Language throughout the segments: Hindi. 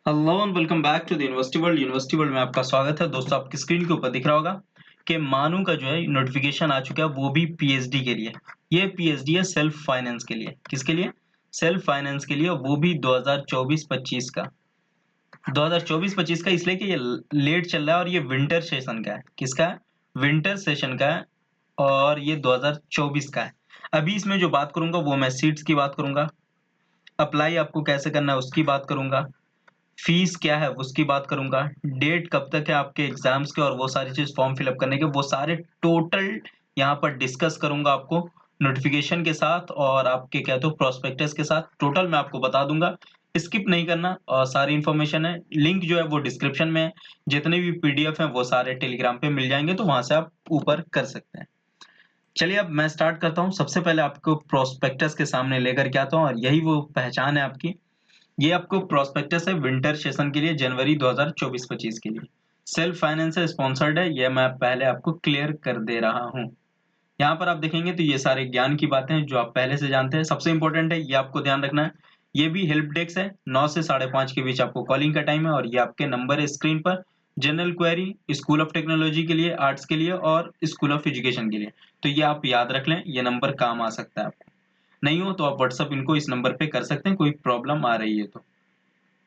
Hello and welcome back to the university world में आपका स्वागत है। दोस्तों, आपकी स्क्रीन के ऊपर दिख रहा होगा कि मानू का जो है नोटिफिकेशन आ चुका है, वो भी पीएचडी के लिए। ये पीएचडी है सेल्फ फाइनेंस के लिए। किसके लिए? सेल्फ फाइनेंस के लिए, और वो भी 2024-25 का। 2024-25 का इसलिए कि ये लेट चल रहा है और ये विंटर सेशन का है। किसका है? विंटर सेशन का है, और ये 2024 का है। अभी इसमें जो बात करूंगा वो मैं सीट्स की बात करूंगा, अप्लाई आपको कैसे करना है उसकी बात करूंगा, फीस क्या है उसकी बात करूंगा, डेट कब तक है आपके एग्जाम्स के, और वो सारी चीज फॉर्म फिलअप करने के, वो सारे टोटल यहाँ पर डिस्कस करूंगा आपको नोटिफिकेशन के साथ और आपके कहते हो प्रोस्पेक्टस के साथ। टोटल मैं आपको बता दूंगा, स्किप नहीं करना। और सारी इन्फॉर्मेशन है, लिंक जो है वो डिस्क्रिप्शन में है। जितने भी पीडीएफ हैं वो सारे टेलीग्राम पे मिल जाएंगे, तो वहां से आप ऊपर कर सकते हैं। चलिए अब मैं स्टार्ट करता हूँ। सबसे पहले आपको प्रोस्पेक्टस के सामने लेकर के आता हूँ, और यही वो पहचान है आपकी। ये आपको प्रोस्पेक्टस है विंटर सेशन के लिए, जनवरी 2024-25 के लिए। सेल्फ फाइनेंस से स्पॉन्सर्ड है, ये मैं पहले आपको क्लियर कर दे रहा हूँ। यहाँ पर आप देखेंगे तो ये सारे ज्ञान की बातें हैं जो आप पहले से जानते हैं। सबसे इंपॉर्टेंट है, ये आपको ध्यान रखना है, ये भी हेल्प डेस्क है। 9 से 5:30 के बीच आपको कॉलिंग का टाइम है, और ये आपके नंबर है स्क्रीन पर। General query, school of technology के लिए, आर्ट्स के लिए और स्कूल ऑफ एजुकेशन के लिए। तो ये आप याद रख लें, ये नंबर काम आ सकता है आपको। नहीं हो तो आप व्हाट्सअप इनको इस नंबर पे कर सकते हैं, कोई प्रॉब्लम आ रही है तो।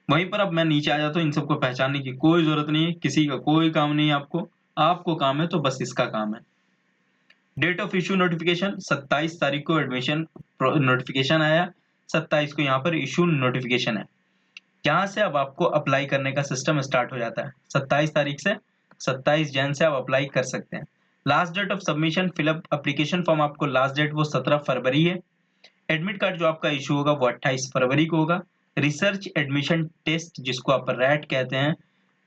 वहीं पर अब मैं नीचे आ जाता हूँ। इन सबको पहचानने की कोई जरूरत नहीं है, किसी का कोई काम नहीं है आपको। आपको काम है तो बस इसका काम है। डेट ऑफ इशू नोटिफिकेशन 27 तारीख को एडमिशन नोटिफिकेशन आया। 27 को यहाँ पर इशू नोटिफिकेशन है। यहाँ से अब आपको अप्लाई करने का सिस्टम स्टार्ट हो जाता है। 27 तारीख से 27 जन से आप अप्लाई कर सकते हैं। Last date of submission fill up application form, आपको लास्ट डेट वो 17 फरवरी है। एडमिट कार्ड जो आपका इशू होगा वो 28 फरवरी को होगा। रिसर्च एडमिशन टेस्ट, जिसको आप रैट कहते हैं,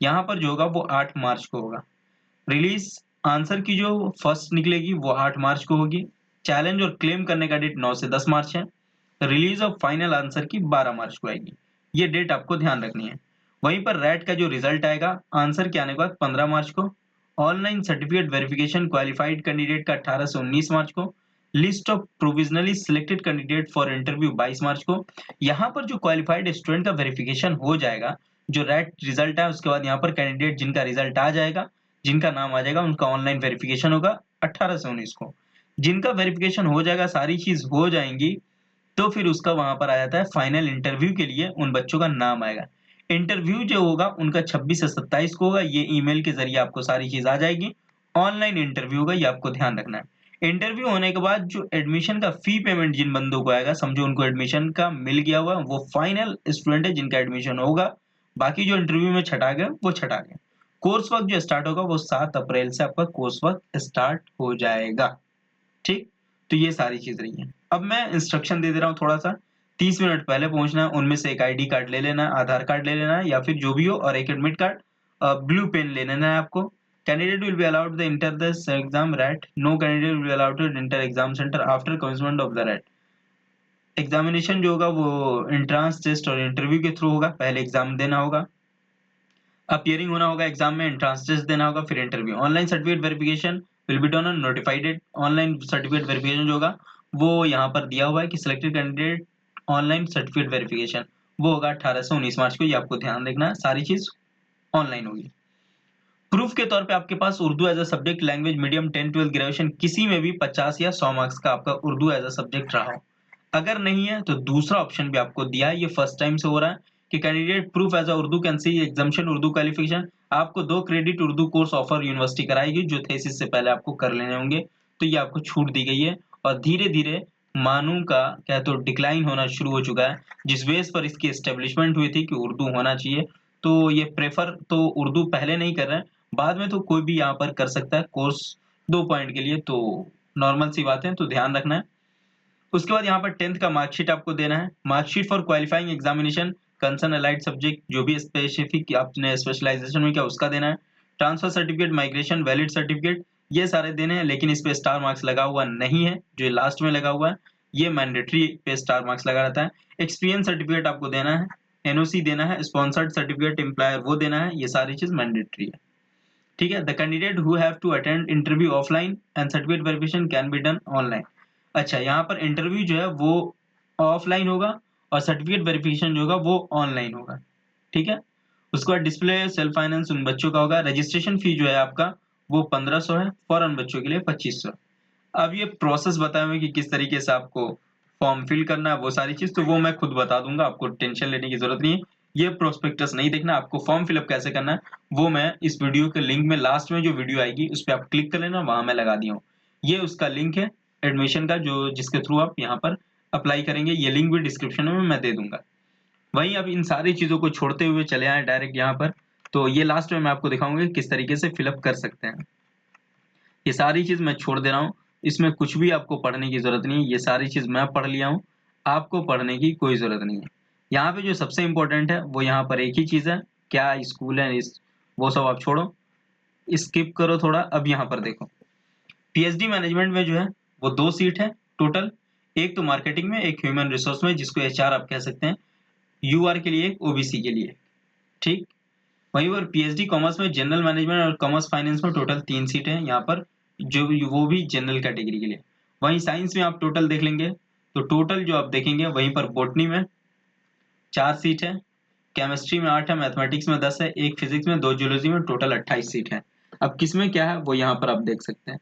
यहाँ पर जो होगा वो 8 मार्च को होगा। रिलीज आंसर की जो फर्स्ट निकलेगी वो 8 मार्च को होगी। चैलेंज और क्लेम करने का डेट 9 से 10 मार्च है। रिलीज ऑफ फाइनल आंसर की 12 मार्च को आएगी। ये डेट आपको ध्यान रखनी है। वहीं पर रैट का जो रिजल्ट आएगा आंसर के आने के बाद 15 मार्च को। Online certificate verification qualified candidate का 18 से 19 मार्च को। List of provisionally selected candidate for interview 22 मार्च को। यहाँ पर जो क्वालिफाइड स्टूडेंट का वेरिफिकेशन हो जाएगा, जो रैट रिजल्ट है उसके बाद यहाँ पर कैंडिडेट जिनका रिजल्ट आ जाएगा, जिनका नाम आ जाएगा, उनका ऑनलाइन वेरिफिकेशन होगा 18 से 19 को। जिनका वेरिफिकेशन हो जाएगा, सारी चीज हो जाएंगी, तो फिर उसका वहां पर आ जाता है फाइनल इंटरव्यू के लिए उन बच्चों का नाम आएगा। इंटरव्यू जो होगा उनका 26 से 27 को होगा। ये ईमेल के जरिए आपको सारी चीज आ जाएगी। ऑनलाइन इंटरव्यू होगा, ये आपको ध्यान रखना है। इंटरव्यू होने के बाद जो एडमिशन का फी पेमेंट जिन बंदों को आएगा, समझो उनको एडमिशन का मिल गया हुआ, वो फाइनल स्टूडेंट है जिनका एडमिशन होगा। बाकी जो इंटरव्यू में छटा गया वो छटा गया। कोर्स वर्क जो स्टार्ट होगा वो 7 अप्रैल से आपका कोर्स वर्क स्टार्ट हो जाएगा। ठीक, तो ये सारी चीज रही है। अब मैं इंस्ट्रक्शन दे दे रहा हूँ थोड़ा सा। 30 मिनट पहले पहुंचना है, उनमें से एक आईडी कार्ड ले लेना है, आधार कार्ड ले लेना है या फिर जो भी हो, और एक एडमिट कार्ड, ब्लू पेन ले लेना है आपको। Candidate will be allowed to enter the exam RAT. No candidate will be allowed to enter exam center after commencement of the RAT. Examination जो होगा वो एंट्रांस टेस्ट और इंटरव्यू के थ्रू होगा। पहले एग्जाम देना होगा, अपियरिंग होना होगा एग्जाम में, एंट्रांस टेस्ट देना होगा, फिर interview. Online certificate verification will be done on notified date. Online certificate verification जो होगा वो यहाँ पर दिया हुआ है कि selected candidate online certificate verification वो होगा 18 से 19 मार्च को। ये आपको ध्यान रखना है, सारी चीज ऑनलाइन होगी। प्रूफ के तौर पे आपके पास Urdu as a subject language medium 10-12 graduation किसी में भी 50 या 100 मार्क्स का आपका उर्दू एज अ सब्जेक्ट रहा हो। अगर नहीं है तो दूसरा ऑप्शन भी आपको दिया है, ये फर्स्ट टाइम से हो रहा है कि candidate proof age a Urdu can see examination Urdu qualification. आपको 2 credit Urdu course offer university कराएगी जो थेसिस से पहले आपको कर लेने होंगे। तो ये आपको छूट दी गई है, और धीरे धीरे मानू का क्या तो डिक्लाइन होना शुरू हो चुका है। जिस बेस पर इसकी एस्टेब्लिशमेंट हुई थी कि उर्दू होना चाहिए, तो ये प्रेफर तो उर्दू पहले नहीं कर रहे हैं, बाद में तो कोई भी यहाँ पर कर सकता है कोर्स 2 पॉइंट के लिए, तो नॉर्मल सी बात है, तो ध्यान रखना है। उसके बाद यहाँ पर 10th का मार्कशीट आपको देना है। Marksheet for qualifying examination concern allied subject, जो भी स्पेसिफिक आपने स्पेशलाइजेशन में किया उसका देना है। Transfer certificate, migration, valid certificate, ये सारे देने हैं, लेकिन इस पे स्टार मार्क्स लगा हुआ नहीं है, जो लास्ट में लगा हुआ है ये मैंडेटरी पे स्टार मार्क्स लगा रहता है। एक्सपीरियंस सर्टिफिकेट आपको देना है, एनओसी देना है, स्पॉन्सर्ड सर्टिफिकेट एम्प्लॉयर वो देना है, ये सारी चीज मैंडेटरी है। ठीक है। The candidate who have to attend interview offline and certificate verification can be done online. अच्छा, यहाँ पर इंटरव्यू जो है वो ऑफलाइन होगा और सर्टिफिकेट वेरिफिकेशन जो होगा वो ऑनलाइन होगा। ठीक है। उसके बाद डिस्प्ले सेल्फ फाइनेंस उन बच्चों का होगा। रजिस्ट्रेशन फी जो है आपका वो 1500 है, फॉरेन बच्चों के लिए 2500। अब ये प्रोसेस बताए हुए कि किस तरीके से आपको फॉर्म फिल करना है वो सारी चीज, तो वो मैं खुद बता दूंगा, आपको टेंशन लेने की जरूरत नहीं है। ये प्रोस्पेक्टस नहीं देखना, आपको फॉर्म फिलअप कैसे करना है वो मैं इस वीडियो के लिंक में लास्ट में जो वीडियो आएगी उस पर आप क्लिक कर लेना, वहां मैं लगा दिया हूँ। ये उसका लिंक है एडमिशन का, जो जिसके थ्रू आप यहाँ पर अप्लाई करेंगे। ये लिंक भी डिस्क्रिप्शन में मैं दे दूंगा। वहीं अब इन सारी चीजों को छोड़ते हुए चले आए डायरेक्ट यहाँ पर, तो ये लास्ट में मैं आपको दिखाऊंगा कि किस तरीके से फिलअप कर सकते हैं। ये सारी चीज मैं छोड़ दे रहा हूँ, इसमें कुछ भी आपको पढ़ने की जरूरत नहीं है, ये सारी चीज मैं पढ़ लिया हूँ, आपको पढ़ने की कोई जरूरत नहीं है। यहाँ पे जो सबसे इंपॉर्टेंट है वो यहाँ पर एक ही चीज है, क्या स्कूल है इस वो सब आप छोड़ो, स्किप करो थोड़ा। अब यहाँ पर देखो, पीएचडी मैनेजमेंट में जो है वो 2 सीट है टोटल, एक तो मार्केटिंग में, एक ह्यूमन रिसोर्स में जिसको एचआर आप कह सकते हैं, यूआर के लिए, ओबीसी के लिए, ठीक। वहीं पर पीएचडी कॉमर्स में जनरल मैनेजमेंट और कॉमर्स फाइनेंस में टोटल 3 सीट है यहाँ पर, जो वो भी जनरल कैटेगरी के लिए। वहीं साइंस में आप टोटल देख लेंगे तो टोटल जो आप देखेंगे वहीं पर बॉटनी में 4 सीट है, केमिस्ट्री में 8 है, मैथमेटिक्स में 10 है, एक फिजिक्स में, 2 जूलॉजी में, टोटल 28 सीट है। अब किसमें क्या है वो यहाँ पर आप देख सकते हैं।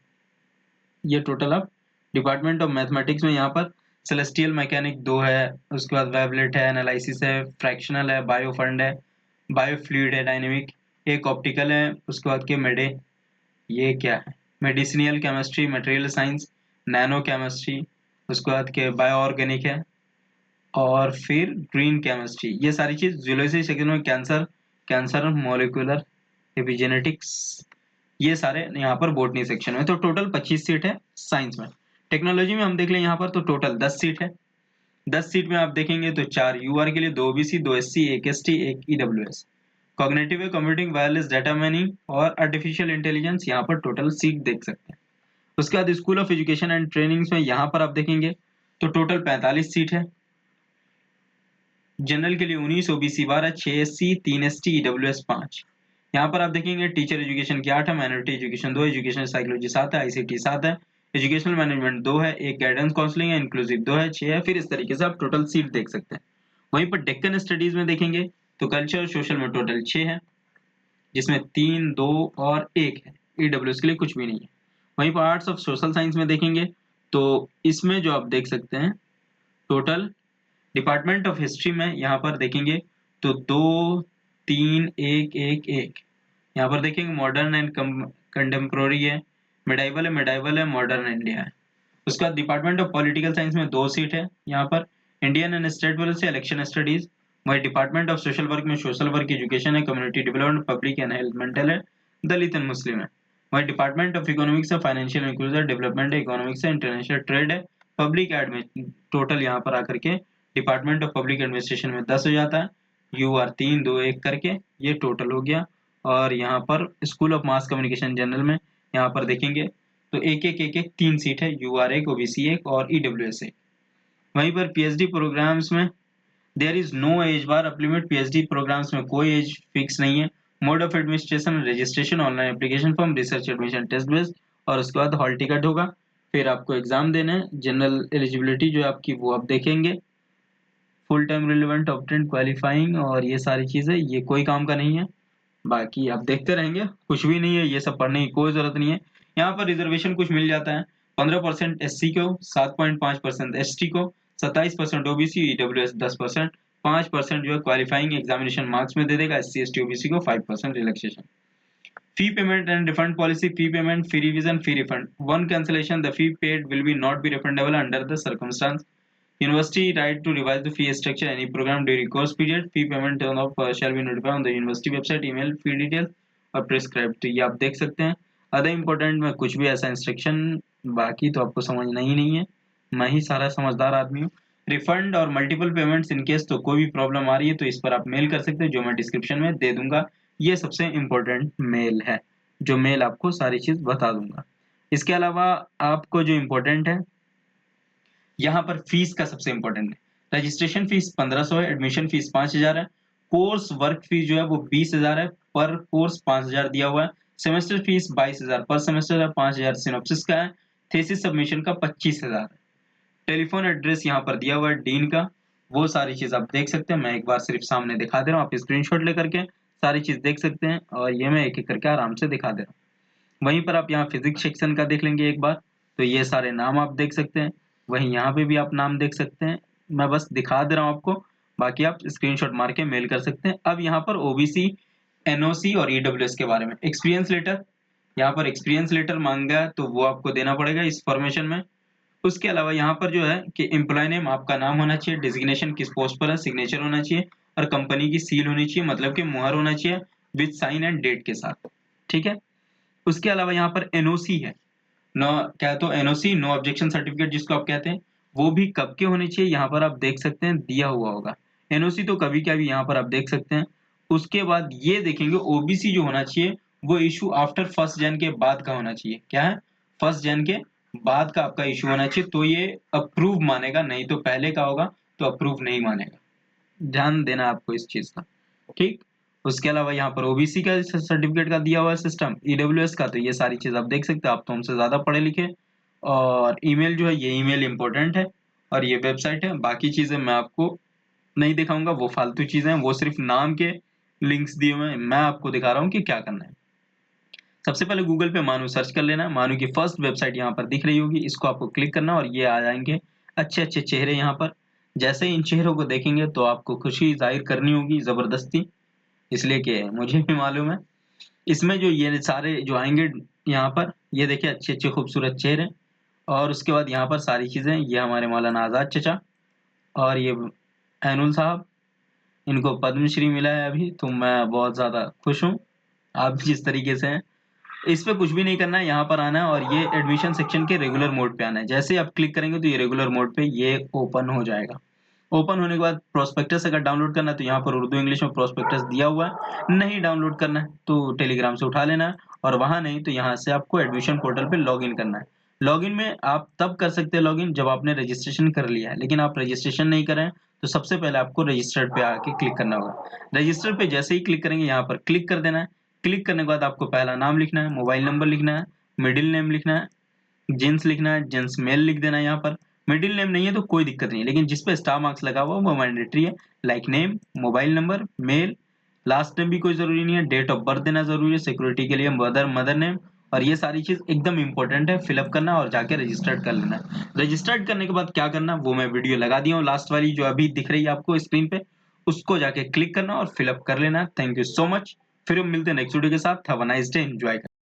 ये टोटल आप डिपार्टमेंट ऑफ मैथमेटिक्स में यहाँ पर सेलेस्टियल मैकेनिक 2 है, उसके बाद वेवलेट है, एनालिसिस है, फ्रैक्शनल है, बायो फंड है, बायो फ्लूइड है, डायनेमिक, एक ऑप्टिकल है, उसके बाद के ये क्या है, medicinal chemistry, material science, nano chemistry, उसके बाद के बायो ऑर्गेनिक है, और फिर ग्रीन केमिस्ट्री। ये सारी चीज जूलॉजी सेक्शन में कैंसर, मॉलिक्यूलर एपिजेनेटिक्स, ये सारे यहाँ पर बॉटनी सेक्शन में। तो टोटल 25 सीट है साइंस में। टेक्नोलॉजी में हम देख लें यहाँ पर तो टोटल 10 सीट है। 10 सीट में आप देखेंगे तो 4 यूआर के लिए, 2 OBC, 2 SC, 1 ST, 1 EWS. Cognitive computing, wireless data mining और आर्टिफिशियल इंटेलिजेंस, यहाँ पर टोटल सीट देख सकते हैं। उसके बाद school of education and training में यहाँ पर आप देखेंगे तो टोटल 45 सीट है। जनरल के लिए 19, ओबीसी 12, 6 एससी, 3 एसटी, ईडब्ल्यूएस 5। यहाँ पर आप देखेंगे टीचर एजुकेशन की 8 है, माइनॉरिटी एजुकेशन 2 है, एजुकेशन साइकोलॉजी 7 है, आईसीटी 7 है, एजुकेशनल मैनेजमेंट 2 है, एक गाइडेंस काउंसलिंग है, इंक्लूसिव 2 है, 6 है। फिर इस तरीके से आप टोटल सीट देख सकते हैं। वहीं पर डेक्कन स्टडीज में देखेंगे तो कल्चर और सोशल में टोटल 6 है, जिसमें 3, 2 और 1 है, ईडब्ल्यूएस के लिए कुछ भी नहीं है। वहीं पर आर्ट्स ऑफ सोशल साइंस में देखेंगे तो इसमें जो आप देख सकते हैं टोटल डिपार्टमेंट ऑफ हिस्ट्री में यहाँ पर देखेंगे तो 2, 3, 1, 1, 1। यहाँ पर देखेंगे मॉडर्न एंड कंटेम्प्रोरी है, मेडाइवल है, मॉडर्न इंडिया है। उसका डिपार्टमेंट ऑफ पॉलिटिकल साइंस में 2 सीट है यहाँ पर, Indian and state policy, election studies. वही डिपार्टमेंट ऑफ सोशल वर्क में सोशल वर्क, एजुकेशन है, community development, public and health, mental है, दलित एंड मुस्लिम है। वही डिपार्टमेंट ऑफ इकोनॉमिक्स है, फाइनेंशियल इंक्लूजन, डेवलपमेंट है, इकोनॉमिक्स है, इंटरनेशनल ट्रेड है, पब्लिक एड में टोटल यहाँ पर आकर के डिपार्टमेंट ऑफ पब्लिक एडमिनिस्ट्रेशन में 10 हो जाता है, यूआर 3, 2, 1 करके ये टोटल हो गया। और यहाँ पर school of mass communication general में यहाँ पर देखेंगे तो एक एक एक एक 3 सीट है, यूआर 1, ओबीसी 1 और ईडब्ल्यूएस 1। वहीं पर पीएचडी प्रोग्राम्स में there is no age bar up limit, PhD programs में कोई एज फिक्स नहीं है। Mode of administration, registration, online application form, research admission test based, और उसके बाद हॉल टिकट होगा। फिर आपको एग्जाम देना है, जनरल एलिजिबिलिटी जो आपकी वो आप देखेंगे, full time relevant, obtained, qualifying, और ये सारी चीजें ये कोई काम का नहीं है। बाकी आप देखते रहेंगे, कुछ भी नहीं है, ये सब पढ़ने की कोई जरूरत नहीं है। यहाँ पर रिजर्वेशन कुछ मिल जाता है, 15% एससी को, 7.5% एसटी को, 27% ओबीसी, ईडब्ल्यूएस 10%, 5% जो है क्वालिफाइंग एग्जामिनेशन मार्क्स में दे देगा, एससी एसटी ओबीसी को 5% relaxation. Fee payment and refund policy, fee payment, fee revision, fee refund. One cancellation the fee paid will be not be refundable under the circumstance. University right to revise the fee structure any program during course period. Fee payment shall be notified on the university website, email, fee details और prescribed। तो ये आप देख सकते हैं। अदर इम्पोर्टेंट में कुछ भी ऐसा इंस्ट्रक्शन बाकी तो आपको समझना ही नहीं है, मैं ही सारा समझदार आदमी हूँ। रिफंड और मल्टीपल पेमेंट्स इन केस तो कोई भी प्रॉब्लम आ रही है तो इस पर आप मेल कर सकते हैं, जो मैं डिस्क्रिप्शन में दे दूंगा। ये सबसे इम्पोर्टेंट मेल है, जो मेल आपको सारी चीज बता दूंगा। इसके अलावा आपको जो इम्पोर्टेंट है यहाँ पर फीस का सबसे इंपॉर्टेंट है। रजिस्ट्रेशन फीस 1500 है, एडमिशन फीस 5000 है, कोर्स वर्क फीस जो है वो 20,000 है, पर कोर्स 5000 दिया हुआ है, सेमेस्टर फीस 22,000 पर सेमेस्टर है, 5000 सिनॉप्सिस का है, थीसिस सबमिशन का 25,000 है। टेलीफोन एड्रेस यहाँ पर दिया हुआ है डीन का, वो सारी चीज आप देख सकते हैं। मैं एक बार सिर्फ सामने दिखा दे रहा हूँ, आप स्क्रीनशॉट लेकर के सारी चीज देख सकते हैं और ये मैं एक एक करके आराम से दिखा दे रहा हूँ। वहीं पर आप यहाँ फिजिक्स सेक्शन का देख लेंगे एक बार, तो ये सारे नाम आप देख सकते हैं। वहीं यहाँ पे भी आप नाम देख सकते हैं, मैं बस दिखा दे रहा हूँ आपको, बाकी आप स्क्रीनशॉट मार के मेल कर सकते हैं। अब यहाँ पर ओबीसी, एनओसी और ईडब्ल्यूएस के बारे में, एक्सपीरियंस लेटर, यहाँ पर एक्सपीरियंस लेटर मांगा है तो वो आपको देना पड़ेगा इस फॉर्मेशन में। उसके अलावा यहाँ पर जो है कि एम्प्लॉय नेम, आपका नाम होना चाहिए, डिजिग्नेशन किस पोस्ट पर है, सिग्नेचर होना चाहिए और कंपनी की सील होनी चाहिए, मतलब कि मुहर होना चाहिए विद साइन एंड डेट के साथ, ठीक है। उसके अलावा यहाँ पर एनओसी है, नो क्या, तो एनओसी नो ऑब्जेक्शन सर्टिफिकेट जिसको आप कहते हैं, वो भी कब के होने चाहिए यहाँ पर आप देख सकते हैं, दिया हुआ होगा। एनओसी तो कभी क्या भी यहाँ पर आप देख सकते हैं। उसके बाद ये देखेंगे ओबीसी जो होना चाहिए वो इशू आफ्टर 1 जन के बाद का होना चाहिए। क्या है, 1 जन के बाद का आपका इशू होना चाहिए, तो ये अप्रूव मानेगा, नहीं तो पहले का होगा तो अप्रूव नहीं मानेगा। ध्यान देना आपको इस चीज का, ठीक। उसके अलावा यहाँ पर ओबीसी का सर्टिफिकेट का दिया हुआ है सिस्टम, ईडब्ल्यूएस का, तो ये सारी चीज आप देख सकते हैं, आप तो हमसे ज्यादा पढ़े लिखे। और ईमेल जो है, ये ईमेल इंपॉर्टेंट है और ये वेबसाइट है। बाकी चीजें मैं आपको नहीं दिखाऊंगा, वो फालतू चीजें हैं, वो सिर्फ नाम के लिंक्स दिए हुए हैं, मैं आपको दिखा रहा हूँ कि क्या करना है। सबसे पहले गूगल पे मानू सर्च कर लेना, मानू की फर्स्ट वेबसाइट यहाँ पर दिख रही होगी, इसको आपको क्लिक करना और ये आ जाएंगे अच्छे अच्छे चेहरे यहाँ पर। जैसे इन चेहरों को देखेंगे तो आपको खुशी जाहिर करनी होगी जबरदस्ती, इसलिए कि मुझे भी मालूम है। इसमें जो ये सारे जो आएंगे यहाँ पर, ये देखिए अच्छे अच्छे खूबसूरत चेहरे। और उसके बाद यहाँ पर सारी चीजें, ये हमारे मौलाना आजाद चचा और ये ऐनुल साहब, इनको पद्मश्री मिला है अभी, तो मैं बहुत ज्यादा खुश हूँ। आप जिस तरीके से हैं, इस पे कुछ भी नहीं करना है, यहाँ पर आना है और ये एडमिशन सेक्शन के रेगुलर मोड पे आना है। जैसे आप क्लिक करेंगे तो ये रेगुलर मोड पे ये ओपन हो जाएगा। ओपन होने के बाद प्रोस्पेक्टस अगर डाउनलोड करना है तो यहाँ पर उर्दू इंग्लिश में प्रोस्पेक्टस दिया हुआ है, नहीं डाउनलोड करना है तो टेलीग्राम से उठा लेना है, और वहां नहीं तो यहाँ से आपको एडमिशन पोर्टल पे लॉगिन करना है। लॉगिन में आप तब कर सकते हैं लॉगिन जब आपने रजिस्ट्रेशन कर लिया है, लेकिन आप रजिस्ट्रेशन नहीं करें तो सबसे पहले आपको रजिस्टर्ड पे आके क्लिक करना होगा। रजिस्टर पे जैसे ही क्लिक करेंगे यहाँ पर क्लिक कर देना है। क्लिक करने के बाद आपको पहला नाम लिखना है, मोबाइल नंबर लिखना है, मिडिल नेम लिखना है, जेंट्स लिखना है, जेंट्स मेल लिख देना है यहाँ पर। मिडिल नेम नहीं है तो कोई दिक्कत नहीं है, लेकिन जिस पे स्टार मार्क्स लगा हुआ वो मैंडेटरी है। Like name, mobile number, mail, last name भी कोई जरूरी नहीं है, डेट ऑफ बर्थ देना जरूरी है सिक्योरिटी के लिए, मदर नेम, और ये सारी चीज एकदम इंपॉर्टेंट है, फिलअप करना और जाके रजिस्टर्ड कर लेना है। रजिस्टर्ड करने के बाद क्या करना वो मैं वीडियो लगा दिया हूँ, लास्ट वाली जो अभी दिख रही है आपको स्क्रीन पे, उसको जाके क्लिक करना और फिलअप कर लेना। थैंक यू सो मच, फिर हम मिलते हैं नेक्स्ट वीडियो के साथ। Have a nice day, enjoy.